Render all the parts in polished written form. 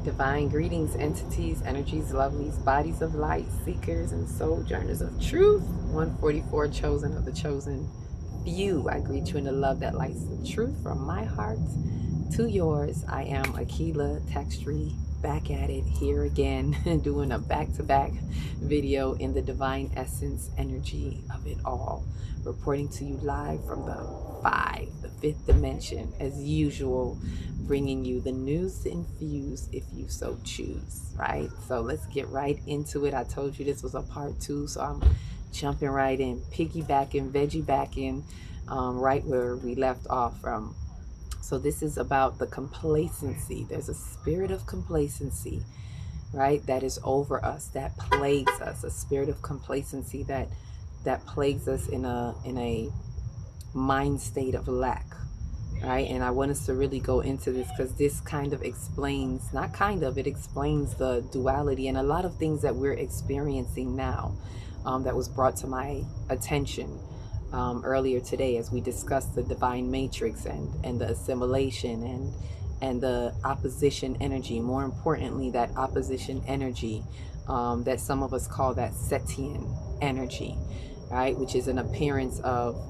Divine greetings, entities, energies, lovelies, bodies of light, seekers, and sojourners of truth. 144 chosen of the chosen few. I greet you in the love that lights the truth from my heart to yours. I am Akila Textree, back at it here again, doing a back-to-back video in the divine essence energy of it all, reporting to you live from the fifth dimension, as usual, bringing you the news to infuse if you so choose, right? So let's get right into it. I told you this was a part 2, so I'm jumping right in, piggybacking, veggie backing, right where we left off from. So this is about the complacency. There's a spirit of complacency, right, that is over us, that plagues us, a spirit of complacency that plagues us in a mind state of lack, right? And I want us to really go into this because this kind of explains, not kind of, it explains the duality and a lot of things that we're experiencing now, that was brought to my attention earlier today as we discussed the divine matrix and the assimilation and the opposition energy. More importantly, that opposition energy that some of us call that Setian energy, right? Which is an appearance of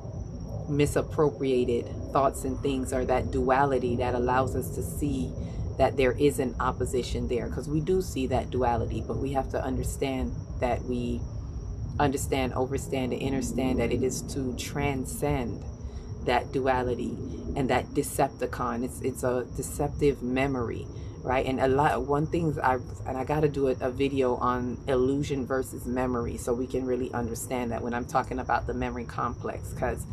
misappropriated thoughts and things, or that duality that allows us to see that there is an opposition there, because we do see that duality, but we have to understand that we understand, overstand, and understand that it is to transcend that duality and that decepticon. It's a deceptive memory, right? And one thing I got to do a video on illusion versus memory, so we can really understand that when I'm talking about the memory complex, because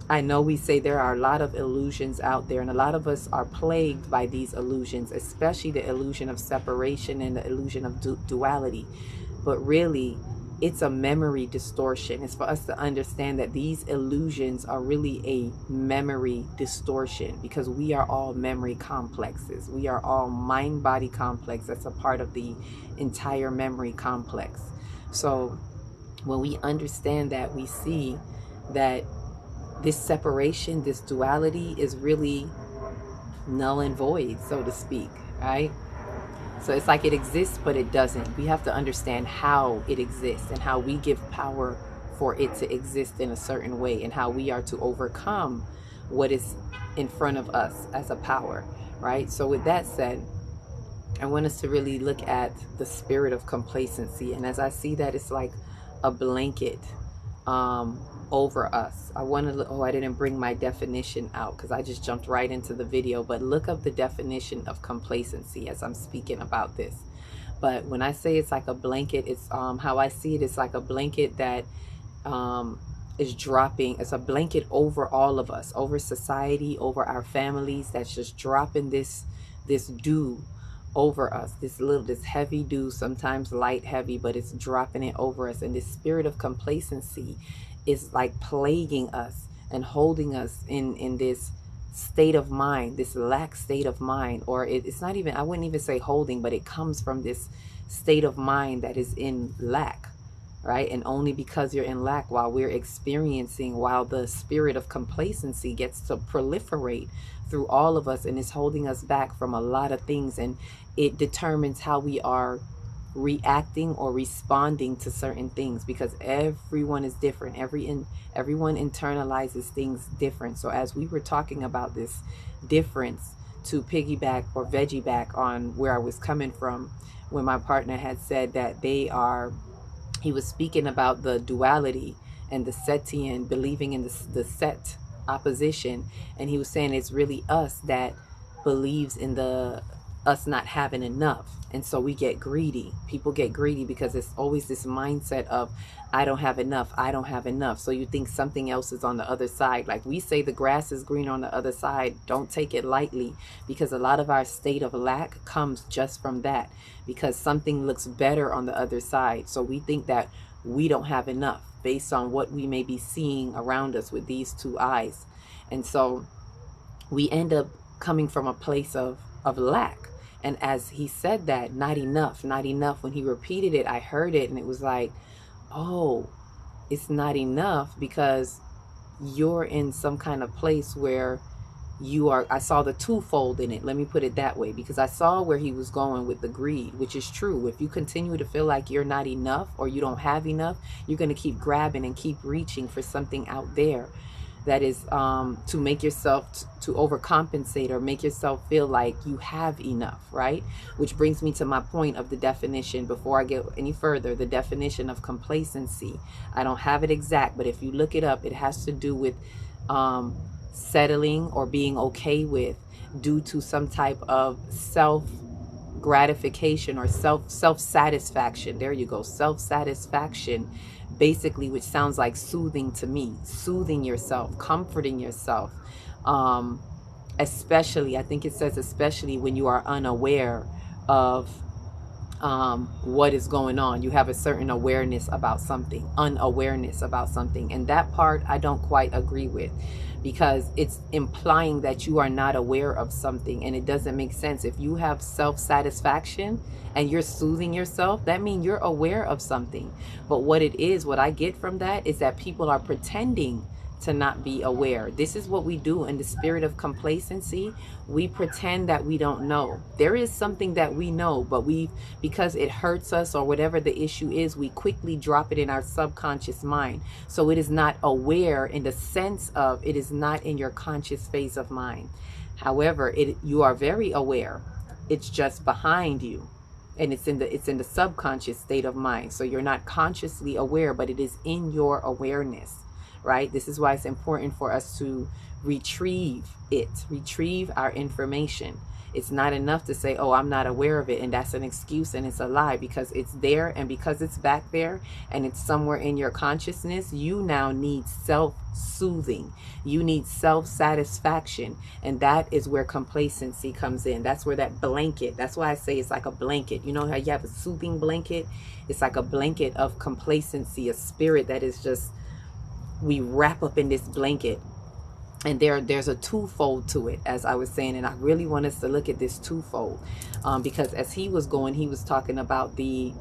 I know we say there are a lot of illusions out there, and a lot of us are plagued by these illusions, especially the illusion of separation and the illusion of duality. But really, it's a memory distortion. It's for us to understand that these illusions are really a memory distortion, because we are all memory complexes. We are all mind-body complex. That's a part of the entire memory complex. So when we understand that, we see that this separation, this duality is really null and void, so to speak, right? So it's like it exists, but it doesn't. We have to understand how it exists and how we give power for it to exist in a certain way, and how we are to overcome what is in front of us as a power, right? So with that said, I want us to really look at the spirit of complacency. And as I see that, it's like a blanket over us. I want to, I didn't bring my definition out because I just jumped right into the video, but look up the definition of complacency as I'm speaking about this. But when I say it's like a blanket, it's how I see it, it's like a blanket that is dropping. It's a blanket over all of us, over society, over our families, that's just dropping this dew over us, this heavy dew, sometimes light heavy, but it's dropping it over us. And this spirit of complacency is like plaguing us and holding us in this state of mind, this lack state of mind. Or it's not even, I wouldn't even say holding, but it comes from this state of mind that is in lack, right? And only because you're in lack, while we're experiencing, while the spirit of complacency gets to proliferate through all of us and is holding us back from a lot of things, and it determines how we are reacting or responding to certain things, because everyone is different. Everyone internalizes things different. So as we were talking about this difference, to piggyback or veggie back on where I was coming from, when my partner had said that he was speaking about the duality and the Setian, believing in the Set opposition, and he was saying it's really us that believes in us not having enough. And so we get greedy. People get greedy because it's always this mindset of, I don't have enough, I don't have enough. So you think something else is on the other side. Like we say, the grass is green on the other side. Don't take it lightly, because a lot of our state of lack comes just from that, because something looks better on the other side. So we think that we don't have enough based on what we may be seeing around us with these two eyes. And so we end up coming from a place of lack. And as he said that, not enough, when he repeated it, I heard it, and it was like, oh, it's not enough because you're in some kind of place where I saw the twofold in it. Let me put it that way, because I saw where he was going with the greed, which is true. If you continue to feel like you're not enough or you don't have enough, you're going to keep grabbing and keep reaching for something out there that is to make yourself to overcompensate or make yourself feel like you have enough, right? Which brings me to my point of the definition before I get any further. The definition of complacency, I don't have it exact, but if you look it up, it has to do with settling or being okay with, due to some type of self gratification or self satisfaction. There you go, self satisfaction, basically, which sounds like soothing to me. Soothing yourself, comforting yourself, especially, I think it says especially when you are unaware of what is going on. You have a certain awareness about something, unawareness about something. And that part I don't quite agree with, because it's implying that you are not aware of something, and it doesn't make sense. If you have self-satisfaction and you're soothing yourself, that means you're aware of something. But what it is, what I get from that is that people are pretending to not be aware. This is what we do in the spirit of complacency. We pretend that we don't know. There is something that we know, but because it hurts us or whatever the issue is, we quickly drop it in our subconscious mind. So it is not aware in the sense of, it is not in your conscious phase of mind. However, you are very aware. It's just behind you. And it's in the subconscious state of mind. So you're not consciously aware, but it is in your awareness. Right? This is why it's important for us to retrieve our information. It's not enough to say, oh, I'm not aware of it, and that's an excuse and it's a lie, because it's there, and because it's back there and it's somewhere in your consciousness, you now need self-soothing. You need self-satisfaction, and that is where complacency comes in. That's where that blanket, that's why I say it's like a blanket. You know how you have a soothing blanket? It's like a blanket of complacency, a spirit that is just, we wrap up in this blanket. And there's a twofold to it, as I was saying, and I really want us to look at this twofold, because as he was talking about the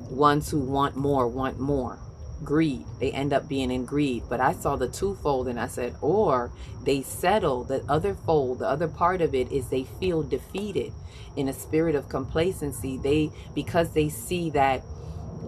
ones who want more, greed. They end up being in greed. But I saw the twofold, and I said, or they settle. The other fold, the other part of it is they feel defeated in a spirit of complacency. Because they see that,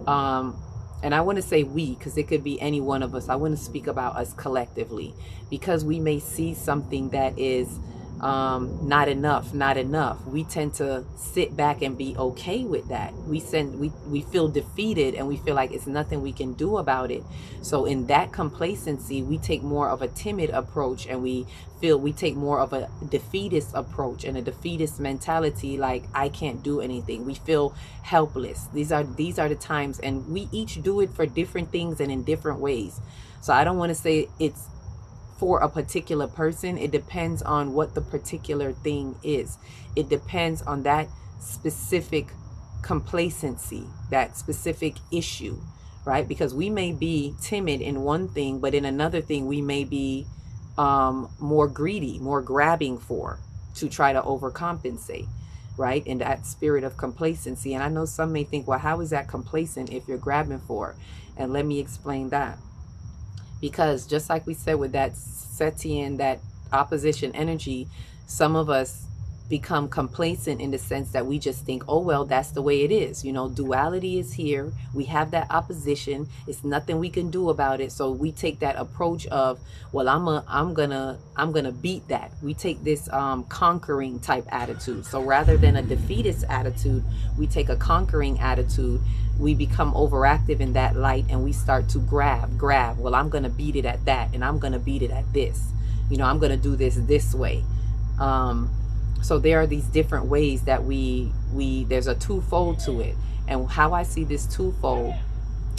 and I want to say we, because it could be any one of us. I want to speak about us collectively, because we may see something that is not enough. We tend to sit back and be okay with that. We feel defeated, and we feel like it's nothing we can do about it. So in that complacency, we take more of a timid approach, and we take more of a defeatist approach and a defeatist mentality, like I can't do anything. We feel helpless. These are the times, and we each do it for different things and in different ways. So I don't want to say it's for a particular person. It depends on what the particular thing is. It depends on that specific complacency, that specific issue, right? Because we may be timid in one thing, but in another thing we may be more greedy, more grabbing to try to overcompensate, right? In that spirit of complacency. And I know some may think, well, how is that complacent if you're grabbing for? And let me explain that. Because just like we said with that Setian, that opposition energy, some of us become complacent in the sense that we just think, oh, well, that's the way it is. You know, duality is here. We have that opposition. It's nothing we can do about it. So we take that approach of, well, I'm gonna beat that. We take this conquering type attitude. So rather than a defeatist attitude, we take a conquering attitude. We become overactive in that light, and we start to grab. Well, I'm gonna beat it at that, and I'm gonna beat it at this. You know, I'm gonna do this way. So there are these different ways that there's a twofold to it. And how I see this twofold,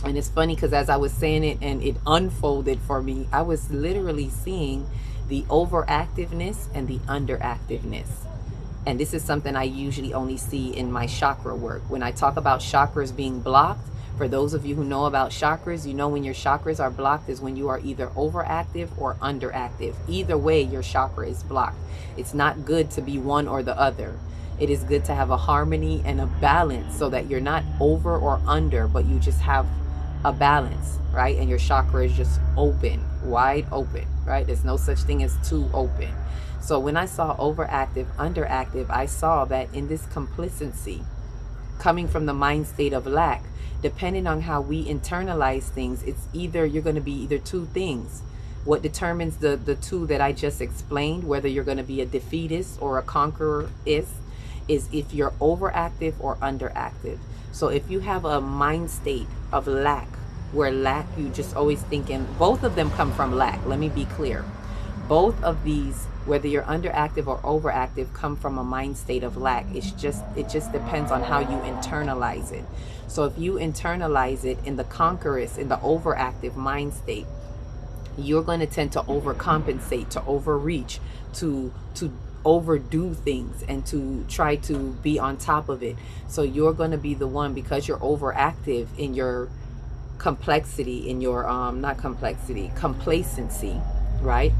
and it's funny because as I was saying it and it unfolded for me, I was literally seeing the overactiveness and the underactiveness. And this is something I usually only see in my chakra work. When I talk about chakras being blocked, for those of you who know about chakras, you know when your chakras are blocked is when you are either overactive or underactive. Either way, your chakra is blocked. It's not good to be one or the other. It is good to have a harmony and a balance so that you're not over or under, but you just have a balance, right? And your chakra is just open, wide open, right? There's no such thing as too open. So when I saw overactive, underactive, I saw that in this complacency, coming from the mind state of lack, depending on how we internalize things, it's either you're going to be either two things. What determines the two that I just explained, whether you're going to be a defeatist or a conqueror, is if you're overactive or underactive. So if you have a mind state of lack, where lack, you just always thinking, both of them come from lack. Let me be clear. Both of these, whether you're underactive or overactive, come from a mind state of lack. It just depends on how you internalize it. So if you internalize it in the conquerors, in the overactive mind state, you're going to tend to overcompensate, to overreach, to overdo things, and to try to be on top of it. So you're going to be the one, because you're overactive in your complexity, in your not complexity, complacency, right?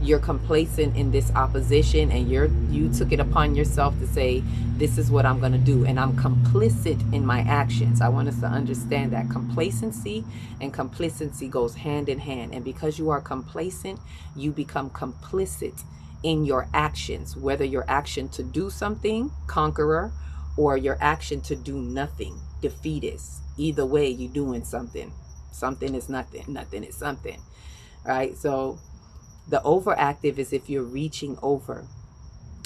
You're complacent in this opposition, and you took it upon yourself to say, this is what I'm going to do, and I'm complicit in my actions. I want us to understand that complacency and complicity goes hand in hand. And because you are complacent, you become complicit in your actions, whether your action to do something, conqueror, or your action to do nothing, defeatist. Either way, you're doing something. Something is nothing. Nothing is something. Right? So the overactive is if you're reaching over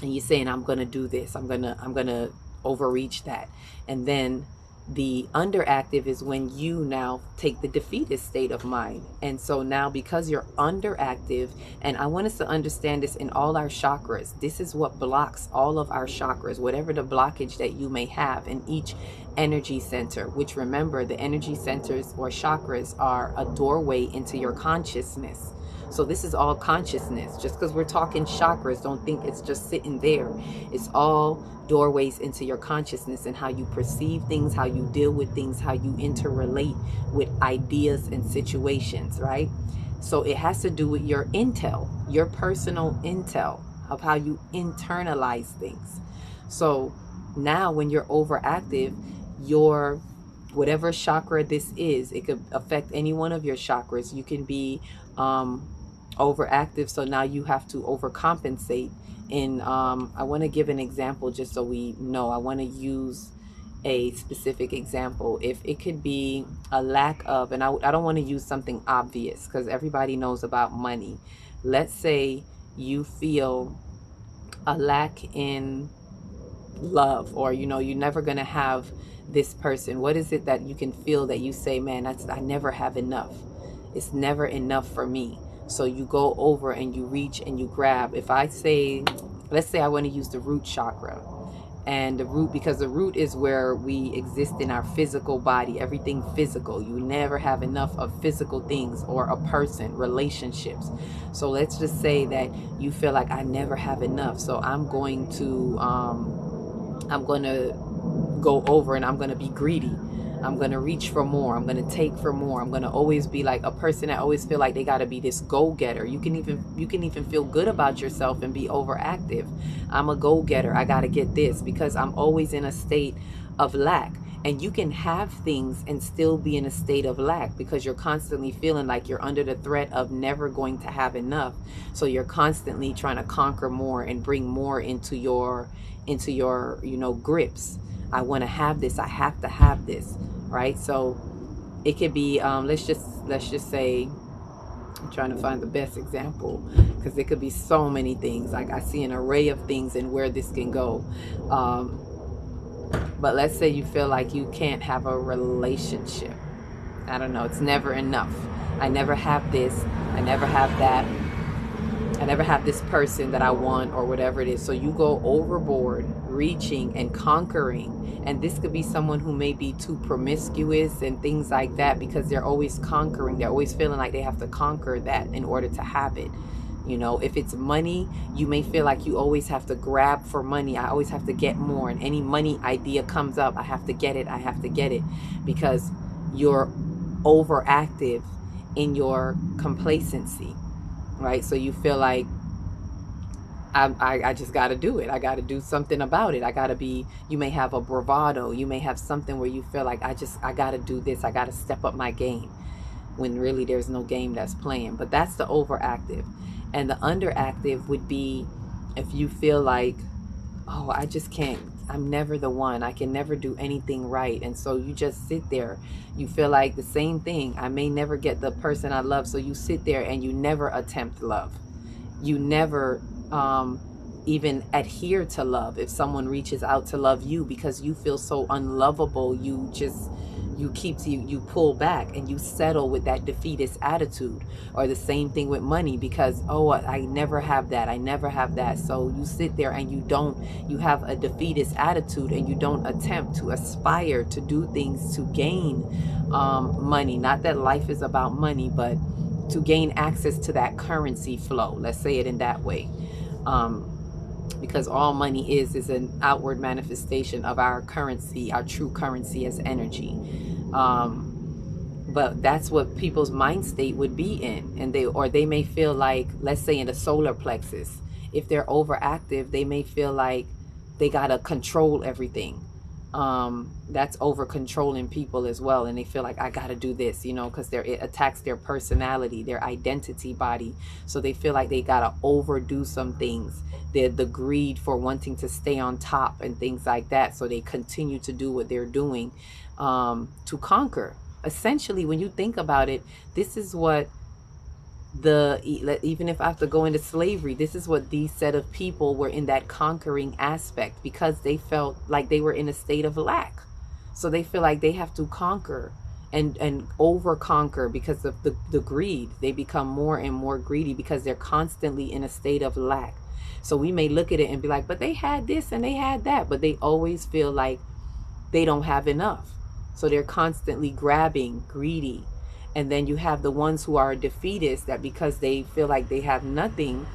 and you're saying, I'm going to do this. I'm going to overreach that. And then the underactive is when you now take the defeatist state of mind. And so now, because you're underactive, and I want us to understand this in all our chakras, this is what blocks all of our chakras, whatever the blockage that you may have in each energy center, which, remember, the energy centers or chakras are a doorway into your consciousness. So this is all consciousness. Just because we're talking chakras, don't think it's just sitting there. It's all doorways into your consciousness and how you perceive things, how you deal with things, how you interrelate with ideas and situations, right? So it has to do with your intel, your personal intel of how you internalize things. So now when you're overactive, your whatever chakra this is, it could affect any one of your chakras. You can be overactive, so now you have to overcompensate in I want to give an example just so we know. I want to use a specific example. If it could be a lack of, and I don't want to use something obvious because everybody knows about money. Let's say you feel a lack in love, or you're never going to have this person. What is it that you can feel that you say, man, I never have enough. It's never enough for me. So you go over and you reach and you grab. If I say, let's say I want to use the root chakra, and the root, because the root is where we exist in our physical body, everything physical. You never have enough of physical things or a person, relationships. So let's just say that you feel like I never have enough. So I'm going to go over and I'm going to be greedy. I'm going to reach for more. I'm going to take for more. I'm going to always be like a person that always feel like they got to be this go-getter. You can even feel good about yourself and be overactive. I'm a go-getter. I got to get this because I'm always in a state of lack. And you can have things and still be in a state of lack because you're constantly feeling like you're under the threat of never going to have enough. So you're constantly trying to conquer more and bring more into your grips. I want to have this. I have to have this, right? So it could be let's just say, I'm trying to find the best example because it could be so many things. Like I see an array of things and where this can go. But let's say you feel like you can't have a relationship. I don't know. It's never enough. I never have this. I never have that. I never have this person that I want, or whatever it is. So you go overboard, reaching and conquering. And this could be someone who may be too promiscuous and things like that because they're always conquering. They're always feeling like they have to conquer that in order to have it. If it's money, you may feel like you always have to grab for money. I always have to get more. And any money idea comes up, I have to get it. I have to get it because you're overactive in your complacency, right? So you feel like I just got to do it. I got to do something about it. You may have a bravado. You may have something where you feel like I got to do this. I got to step up my game when really there's no game that's playing. But that's the overactive. And the underactive would be If you feel like, oh, I just can't, I'm never the one, I can never do anything right, and so you just sit there, you feel like the same thing, I may never get the person I love, so you sit there and you never attempt love. You never even adhere to love. If someone reaches out to love you, because you feel so unlovable, you pull back and you settle with that defeatist attitude. Or the same thing with money, because, oh, I never have that, I never have that, so you sit there and you have a defeatist attitude, and you don't attempt to aspire to do things to gain money. Not that life is about money, but to gain access to that currency flow. Let's say it in that way. Because all money is an outward manifestation of our currency, our true currency as energy. But that's what people's mind state would be in. And they may feel like, let's say in the solar plexus, if they're overactive, they may feel like they gotta control everything. That's over controlling people as well, and they feel like, I gotta do this, because it attacks their personality, their identity body. So they feel like they gotta overdo some things. The greed for wanting to stay on top and things like that, so they continue to do what they're doing to conquer. Essentially, when you think about it, this is what even if I have to go into slavery, this is what these set of people were in, that conquering aspect, because they felt like they were in a state of lack. So they feel like they have to conquer and over conquer because of the greed. They become more and more greedy because they're constantly in a state of lack. So we may look at it and be like, but they had this and they had that, but they always feel like they don't have enough. So they're constantly grabbing, greedy. And then you have the ones who are defeatists, that because they feel like they have nothing,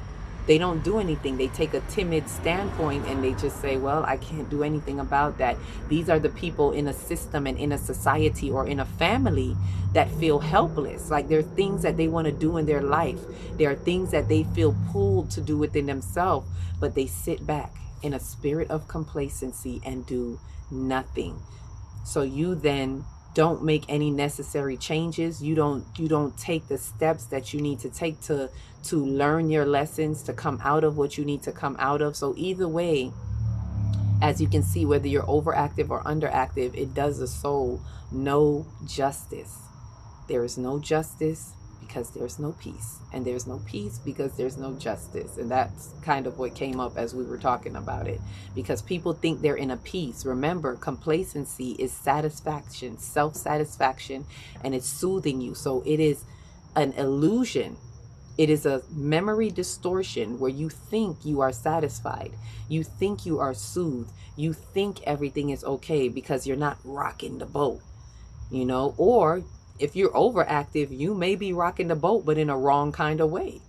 they don't do anything. They take a timid standpoint and they just say, well, I can't do anything about that. These are the people in a system and in a society or in a family that feel helpless. Like there are things that they want to do in their life. There are things that they feel pulled to do within themselves, but they sit back in a spirit of complacency and do nothing. So you then don't make any necessary changes. You don't take the steps that you need to take to learn your lessons, to come out of what you need to come out of. So either way, as you can see, whether you're overactive or underactive, it does the soul no justice. There is no justice because there's no peace, and there's no peace because there's no justice. And that's kind of what came up as we were talking about it, because people think they're in a peace. Remember, complacency is satisfaction, self-satisfaction, and it's soothing you. So it is an illusion. It is a memory distortion where you think you are satisfied, you think you are soothed, you think everything is okay because you're not rocking the boat, or if you're overactive, you may be rocking the boat, but in a wrong kind of way.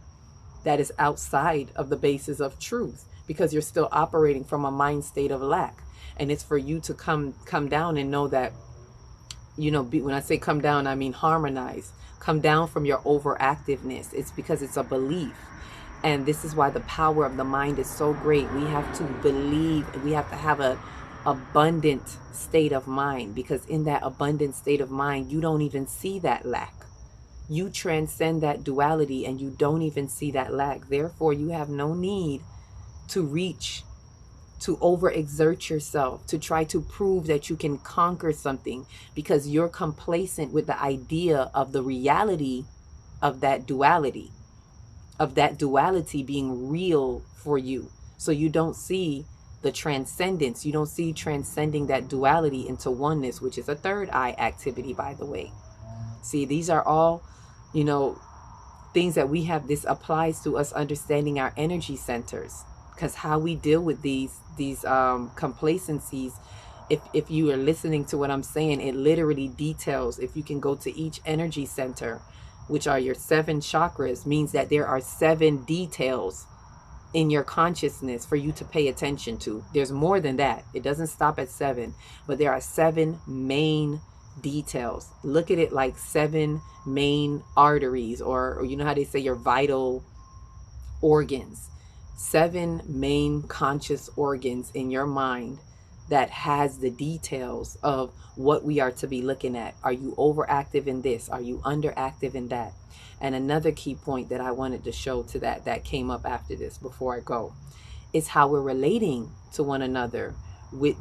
That is outside of the basis of truth, because you're still operating from a mind state of lack. And it's for you to come down and know that, when I say come down, I mean harmonize. Come down from your overactiveness. It's because it's a belief. And this is why the power of the mind is so great. We have to believe, we have to have a abundant state of mind, because in that abundant state of mind, you don't even see that lack. You transcend that duality and you don't even see that lack. Therefore, you have no need to reach, to overexert yourself, to try to prove that you can conquer something, because you're complacent with the idea of the reality of that duality, being real for you. So you don't see the transcendence. You don't see transcending that duality into oneness, which is a third eye activity, by the way. See, these are all, things that we have. This applies to us understanding our energy centers, because how we deal with these complacencies, if you are listening to what I'm saying, it literally details. If you can go to each energy center, which are your 7 chakras, means that there are 7 details in your consciousness for you to pay attention to. There's more than that. It doesn't stop at 7, but there are 7 main details. Look at it like 7 main arteries, or you know how they say your vital organs. 7 main conscious organs in your mind that has the details of what we are to be looking at. Are you overactive in this? Are you underactive in that? And another key point that I wanted to show to that came up after this, before I go, It's how we're relating to one another with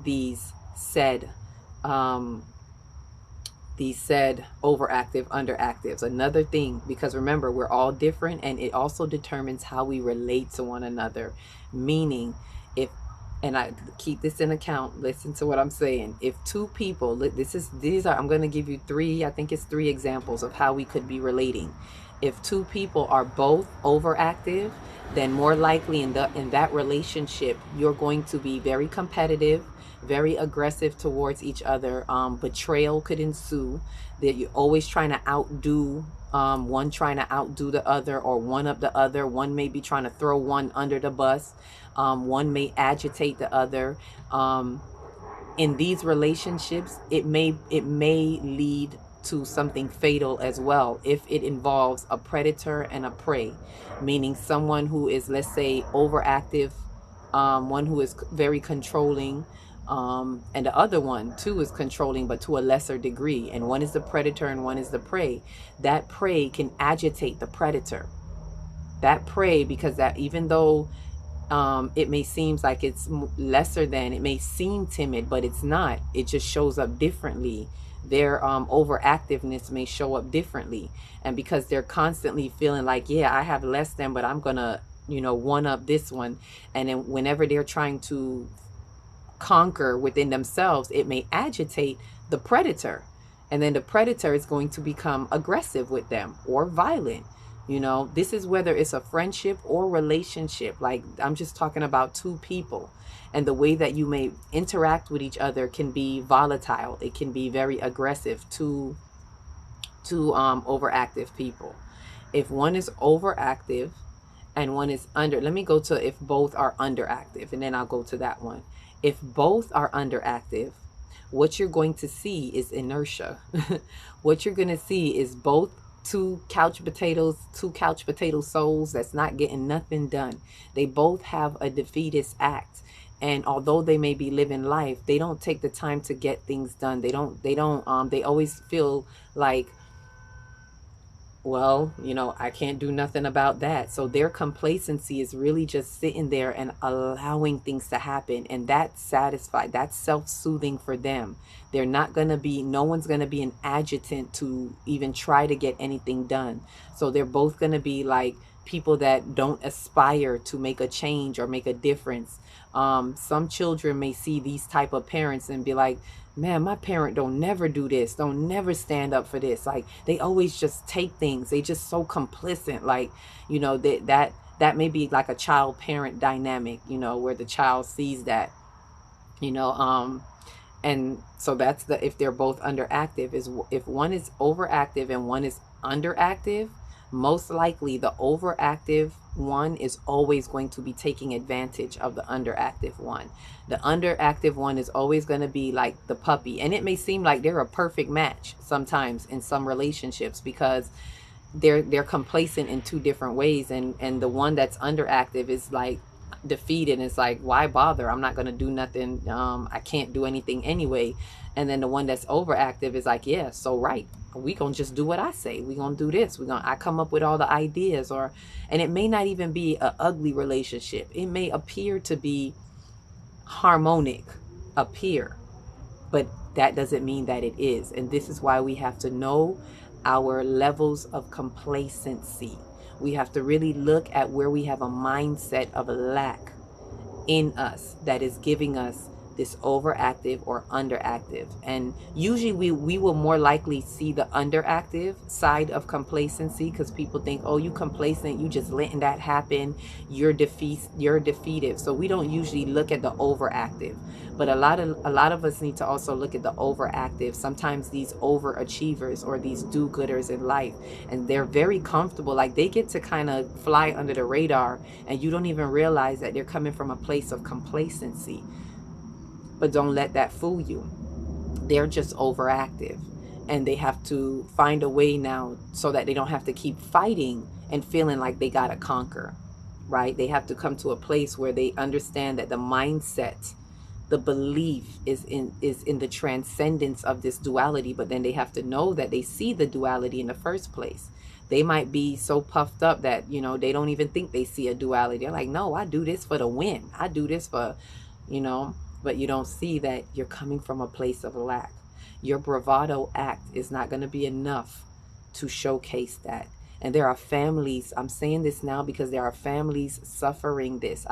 um, these said overactive underactives. Another thing, because remember, we're all different, and it also determines how we relate to one another. Meaning, if, and I keep this in account, listen to what I'm saying. If two people, I'm going to give you three, I think it's three examples of how we could be relating. If two people are both overactive, then more likely in that relationship, you're going to be very competitive, very aggressive towards each other. Betrayal could ensue. That you're always trying to outdo, one trying to outdo the other, or one up the other. One may be trying to throw one under the bus. One may agitate the other. In these relationships, it may lead to something fatal as well if it involves a predator and a prey, meaning someone who is, let's say, overactive, one who is very controlling, and the other one too is controlling, but to a lesser degree, and one is the predator and one is the prey. That prey can agitate the predator. That prey, because that, even though it may seem like it's lesser than, it may seem timid, but it's not. It just shows up differently. Their overactiveness may show up differently, and because they're constantly feeling like, yeah, I have less than, but I'm gonna, one up this one, and then whenever they're trying to conquer within themselves, it may agitate the predator, and then the predator is going to become aggressive with them or violent. This is whether it's a friendship or relationship. Like, I'm just talking about two people, and the way that you may interact with each other can be volatile. It can be very aggressive to overactive people. If one is overactive and one is under, let me go to if both are underactive, and then I'll go to that one. If both are underactive, what you're going to see is inertia. What you're going to see is both two couch potato souls that's not getting nothing done. They both have a defeatist act. And although they may be living life, they don't take the time to get things done. They always feel like, well, I can't do nothing about that. So their complacency is really just sitting there and allowing things to happen. And that's satisfied. That's self-soothing for them. They're not going to be, no one's going to be an adjutant to even try to get anything done. So they're both going to be like people that don't aspire to make a change or make a difference. Some children may see these type of parents and be like, man, my parent don't never do this, don't never stand up for this. Like, they always just take things. They just so complicit. Like, that may be like a child parent dynamic, where the child sees that, and so that's if they're both underactive, is if one is overactive and one is underactive, most likely the overactive one is always going to be taking advantage of the underactive one. The underactive one is always going to be like the puppy, and it may seem like they're a perfect match sometimes in some relationships, because they're complacent in two different ways, and the one that's underactive is like defeated. It's like, why bother? I'm not going to do nothing. I can't do anything anyway. And then the one that's overactive is like, yeah, so right, we gonna just do what I say. We gonna do this. I come up with all the ideas. And it may not even be an ugly relationship. It may appear to be harmonic, but that doesn't mean that it is. And this is why we have to know our levels of complacency. We have to really look at where we have a mindset of lack in us that is giving us this overactive or underactive. And usually we will more likely see the underactive side of complacency, because people think, oh, you complacent, you just letting that happen, you're defeated. So we don't usually look at the overactive, but a lot of us need to also look at the overactive. Sometimes these overachievers or these do-gooders in life, and they're very comfortable, like they get to kind of fly under the radar, and you don't even realize that they're coming from a place of complacency. But don't let that fool you. They're just overactive, and they have to find a way now so that they don't have to keep fighting and feeling like they got to conquer, right? They have to come to a place where they understand that the mindset, the belief is in the transcendence of this duality. But then they have to know that they see the duality in the first place. They might be so puffed up that, you know, they don't even think they see a duality. They're like, no, I do this for the win. I do this for, you know, but you don't see that you're coming from a place of lack. Your bravado act is not going to be enough to showcase that. And there are families, I'm saying this now because there are families suffering this.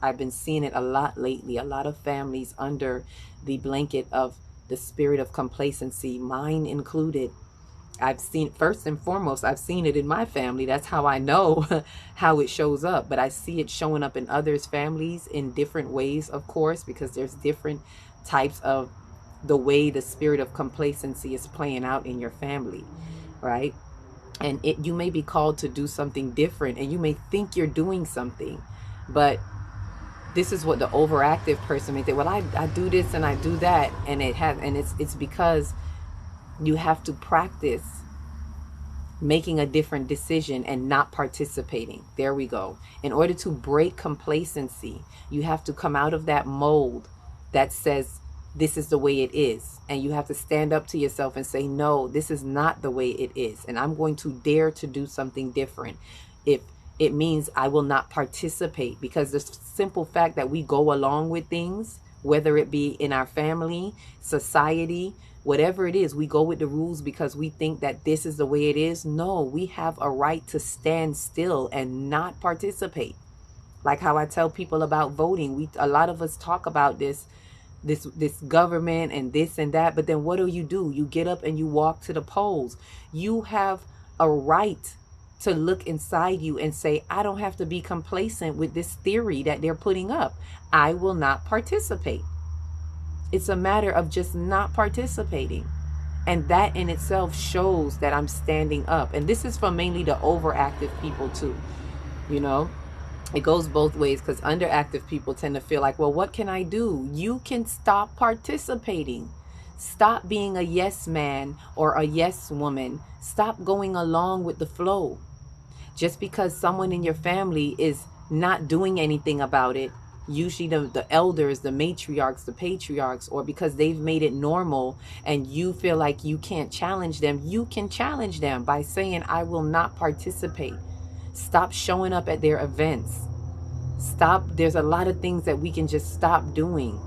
I've been seeing it a lot lately, a lot of families under the blanket of the spirit of complacency, mine included. I've seen, first and foremost, I've seen it in my family. That's how I know how it shows up. But I see it showing up in others' families in different ways, of course, because there's different types of the way the spirit of complacency is playing out in your family, right? And you may be called to do something different, and you may think you're doing something, but this is what the overactive person may think. Well, I do this and I do that, and it's because you have to practice making a different decision and not participating. There we go. In order to break complacency, you have to come out of that mold that says this is the way it is, and you have to stand up to yourself and say, no, this is not the way it is, and I'm going to dare to do something different. If it means I will not participate, because the simple fact that we go along with things, whether it be in our family, society, whatever it is, we go with the rules because we think that this is the way it is. No, we have a right to stand still and not participate. Like how I tell people about voting, a lot of us talk about this government and this and that, but then what do? You get up and you walk to the polls. You have a right to look inside you and say, I don't have to be complacent with this theory that they're putting up. I will not participate. It's a matter of just not participating. And that in itself shows that I'm standing up. And this is for mainly the overactive people too. You know, it goes both ways, because underactive people tend to feel like, well, what can I do? You can stop participating. Stop being a yes man or a yes woman. Stop going along with the flow. Just because someone in your family is not doing anything about it, usually the elders, the matriarchs, the patriarchs, or because they've made it normal and you feel like you can't challenge them, you can challenge them by saying, I will not participate. Stop showing up at their events. Stop. There's a lot of things that we can just stop doing,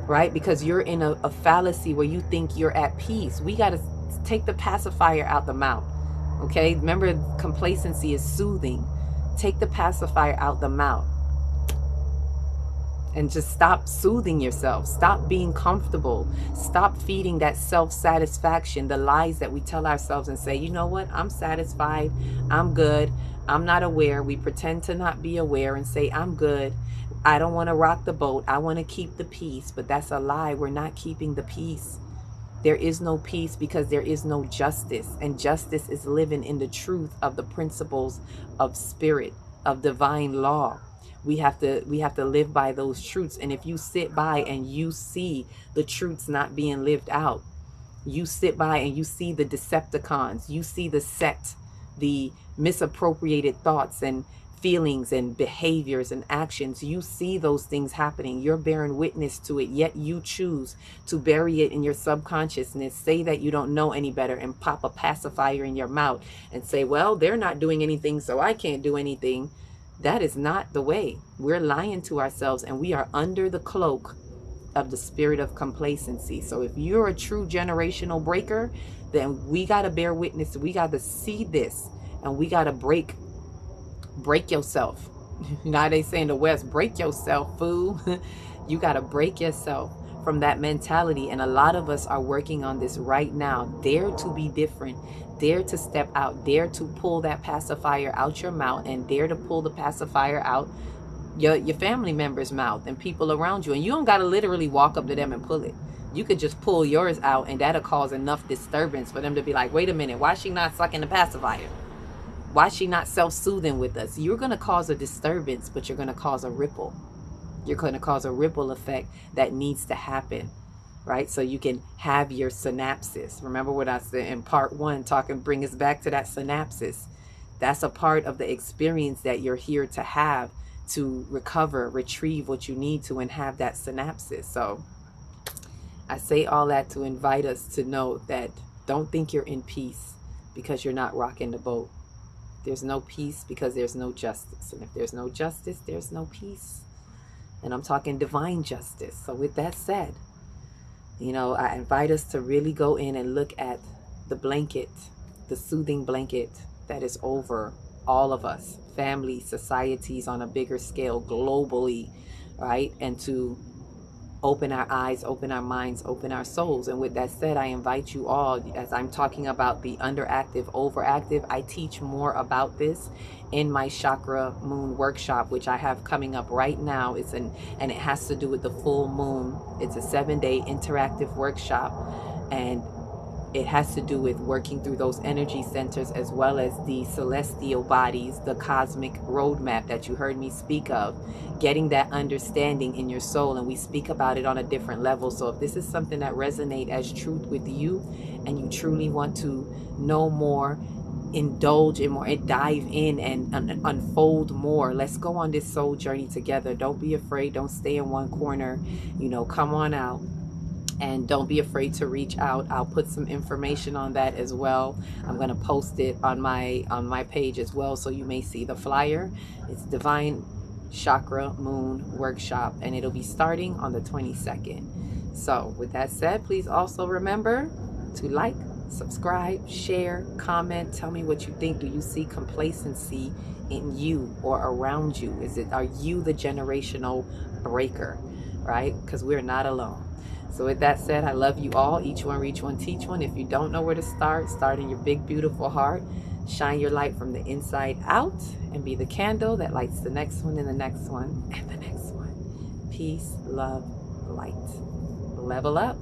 right? Because you're in a fallacy where you think you're at peace. We got to take the pacifier out the mouth. Okay, remember, complacency is soothing. Take the pacifier out the mouth and just stop soothing yourself. Stop being comfortable. Stop feeding that self-satisfaction, the lies that we tell ourselves and say, you know what, I'm satisfied, I'm good, I'm not aware. We pretend to not be aware and say, I'm good, I don't want to rock the boat, I want to keep the peace. But that's a lie. We're not keeping the peace. There is no peace because there is no justice. And justice is living in the truth of the principles of spirit, of divine law. We have to live by those truths. And if you sit by and you see the truths not being lived out, you sit by and you see the Decepticons, you see the sect, the misappropriated thoughts and feelings and behaviors and actions, you see those things happening, you're bearing witness to it, yet you choose to bury it in your subconsciousness, say that you don't know any better, and pop a pacifier in your mouth and say, well, they're not doing anything, so I can't do anything. That is not the way. We're lying to ourselves, and we are under the cloak of the spirit of complacency. So if you're a true generational breaker, then we got to bear witness. We got to see this, and we got to break yourself. You know how they say in the West, break yourself, fool. You got to break yourself from that mentality. And a lot of us are working on this right now. Dare to be different. Dare to step out. Dare to pull that pacifier out your mouth, and dare to pull the pacifier out your family member's mouth and people around you. And you don't got to literally walk up to them and pull it. You could just pull yours out, and that'll cause enough disturbance for them to be like, wait a minute, why is she not sucking the pacifier? Why is she not self-soothing with us? You're going to cause a disturbance, but you're going to cause a ripple. You're going to cause a ripple effect that needs to happen, right? So you can have your synapses. Remember what I said in part 1, bring us back to that synapses. That's a part of the experience that you're here to have, to recover, retrieve what you need to, and have that synapses. So I say all that to invite us to know that don't think you're in peace. because you're not rocking the boat. There's no peace because there's no justice. And if there's no justice, there's no peace. And I'm talking divine justice. So with that said, I invite us to really go in and look at the blanket, the soothing blanket that is over all of us, families, societies on a bigger scale, globally, right? And to open our eyes, open our minds, open our souls. And with that said, I invite you all, as I'm talking about the underactive, overactive, I teach more about this in my Chakra Moon workshop, which I have coming up right now. And it has to do with the full moon. It's a 7-day interactive workshop, and it has to do with working through those energy centers, as well as the celestial bodies, the cosmic roadmap that you heard me speak of, getting that understanding in your soul. And we speak about it on a different level. So if this is something that resonates as truth with you, and you truly want to know more, indulge in more, and dive in and unfold more, let's go on this soul journey together. Don't be afraid. Don't stay in one corner. Come on out. And don't be afraid to reach out. I'll put some information on that as well. I'm going to post it on my page as well, so you may see the flyer. It's Divine Chakra Moon Workshop, and it'll be starting on the 22nd. So with that said, please also remember to like, subscribe, share, comment. Tell me what you think. Do you see complacency in you or around you? Are you the generational breaker, right? Because we're not alone. So with that said, I love you all. Each one, reach one, teach one. If you don't know where to start in your big, beautiful heart. Shine your light from the inside out and be the candle that lights the next one and the next one and the next one. Peace, love, light. Level up.